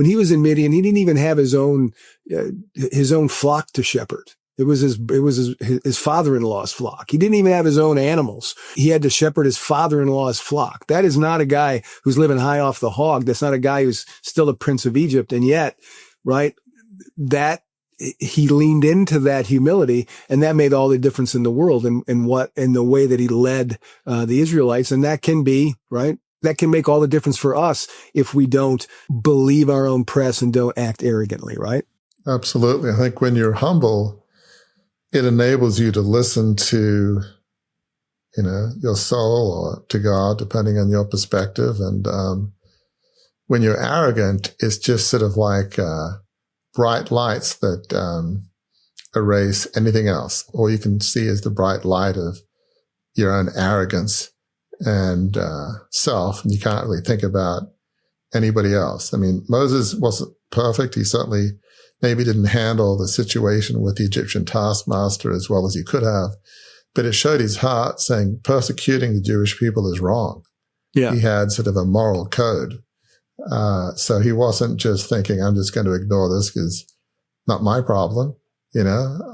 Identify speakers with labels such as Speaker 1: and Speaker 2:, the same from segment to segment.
Speaker 1: when he was in Midian, he didn't even have his own flock to shepherd. It was his father-in-law's flock. He didn't even have his own animals. He had to shepherd his father-in-law's flock. That is not a guy who's living high off the hog. That's not a guy who's still a prince of Egypt. And yet, right, that he leaned into that humility, and that made all the difference in the world and the way that he led the Israelites. And that can be, right, that can make all the difference for us if we don't believe our own press and don't act arrogantly, right?
Speaker 2: Absolutely. I think when you're humble, it enables you to listen to, your soul or to God, depending on your perspective. And when you're arrogant, it's just sort of like bright lights that erase anything else. All you can see is the bright light of your own arrogance and self, and you can't really think about anybody else. I mean, Moses wasn't perfect. He certainly maybe didn't handle the situation with the Egyptian taskmaster as well as he could have, but it showed his heart, saying persecuting the Jewish people is wrong. Yeah. He had sort of a moral code. So he wasn't just thinking, I'm just going to ignore this because not my problem.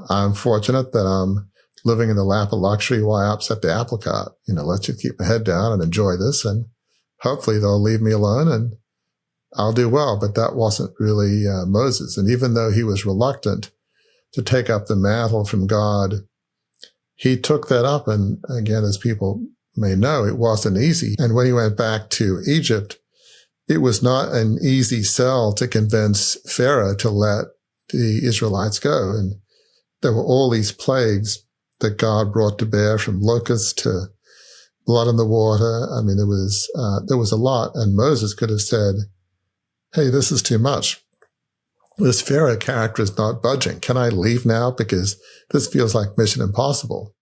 Speaker 2: I'm fortunate that I'm living in the lap of luxury. Why upset the apple cart? Let's just keep my head down and enjoy this, and hopefully they'll leave me alone and I'll do well. But that wasn't really Moses. And even though he was reluctant to take up the mantle from God, he took that up. And again, as people may know, it wasn't easy. And when he went back to Egypt, it was not an easy sell to convince Pharaoh to let the Israelites go. And there were all these plagues that God brought to bear, from locusts to blood in the water. I mean, there was a lot. And Moses could have said, hey, this is too much. This Pharaoh character is not budging. Can I leave now? Because this feels like Mission Impossible.